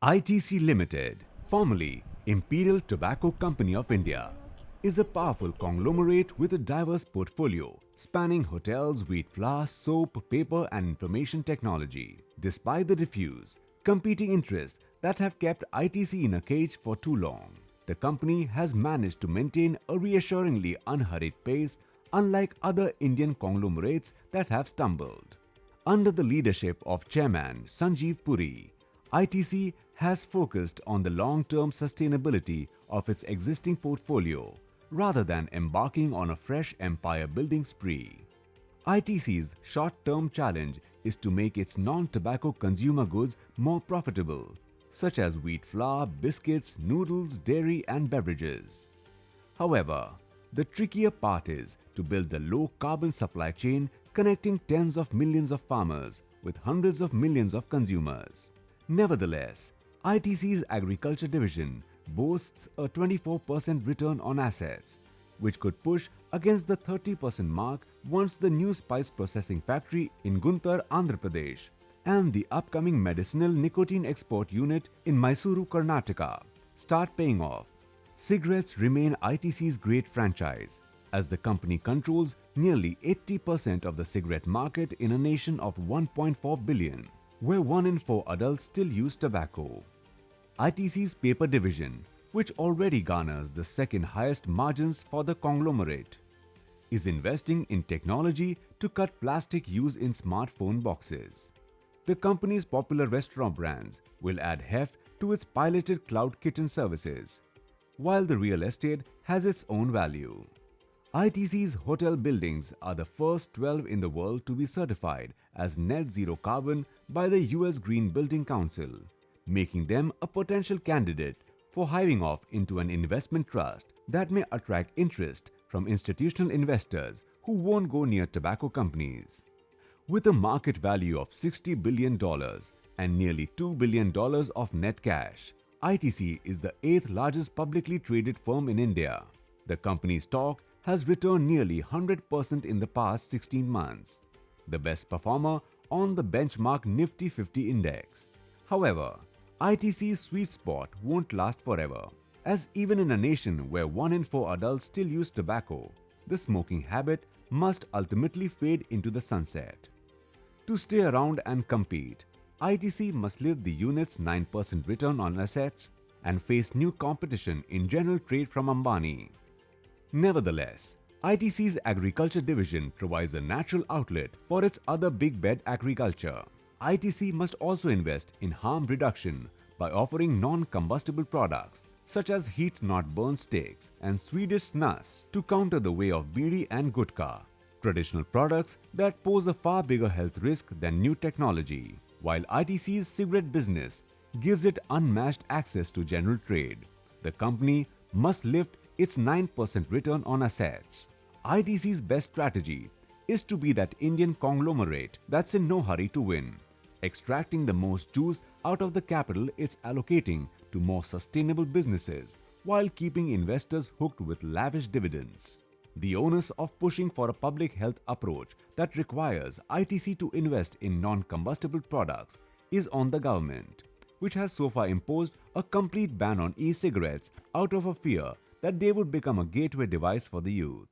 ITC Ltd, formerly Imperial Tobacco Company of India, is a powerful conglomerate with a diverse portfolio spanning hotels, wheat flour, soap, paper and information technology. Despite the diffuse, competing interests that have kept ITC in a cage for too long, the company has managed to maintain a reassuringly unhurried pace, unlike other Indian conglomerates that have stumbled. Under the leadership of Chairman Sanjeev Puri, ITC has focused on the long-term sustainability of its existing portfolio rather than embarking on a fresh empire-building spree. ITC's short-term challenge is to make its non-tobacco consumer goods more profitable, such as wheat flour, biscuits, noodles, dairy and beverages. However, the trickier part is to build the low-carbon supply chain connecting tens of millions of farmers with hundreds of millions of consumers. Nevertheless, ITC's agriculture division boasts a 24% return on assets, which could push against the 30% mark once the new spice processing factory in Guntur, Andhra Pradesh, and the upcoming medicinal nicotine export unit in Mysuru, Karnataka start paying off. Cigarettes remain ITC's great franchise, as the company controls nearly 80% of the cigarette market in a nation of 1.4 billion, where 1 in 4 adults still use tobacco. ITC's paper division, which already garners the second highest margins for the conglomerate, is investing in technology to cut plastic use in smartphone boxes. The company's popular restaurant brands will add heft to its piloted cloud kitchen services, while the real estate has its own value. ITC's hotel buildings are the first 12 in the world to be certified as net zero carbon by the US Green Building Council, making them a potential candidate for hiving off into an investment trust that may attract interest from institutional investors who won't go near tobacco companies. With a market value of $60 billion and nearly $2 billion of net cash, ITC is the 8th largest publicly traded firm in India. The company's stock has returned nearly 100% in the past 16 months, the best performer on the benchmark Nifty 50 index. However, ITC's sweet spot won't last forever, as even in a nation where 1 in 4 adults still use tobacco, the smoking habit must ultimately fade into the sunset. To stay around and compete, ITC must live the unit's 9% return on assets and face new competition in general trade from Ambani. Nevertheless, ITC's agriculture division provides a natural outlet for its other big bet agriculture. ITC must also invest in harm reduction by offering non-combustible products such as heat-not-burn sticks and Swedish snus to counter the way of bidi and gutka, traditional products that pose a far bigger health risk than new technology, while ITC's cigarette business gives it unmatched access to general trade. The company must lift its 9% return on assets. ITC's best strategy is to be that Indian conglomerate that's in no hurry to win, extracting the most juice out of the capital it's allocating to more sustainable businesses while keeping investors hooked with lavish dividends. The onus of pushing for a public health approach that requires ITC to invest in non-combustible products is on the government, which has so far imposed a complete ban on e-cigarettes out of a fear that they would become a gateway device for the youth.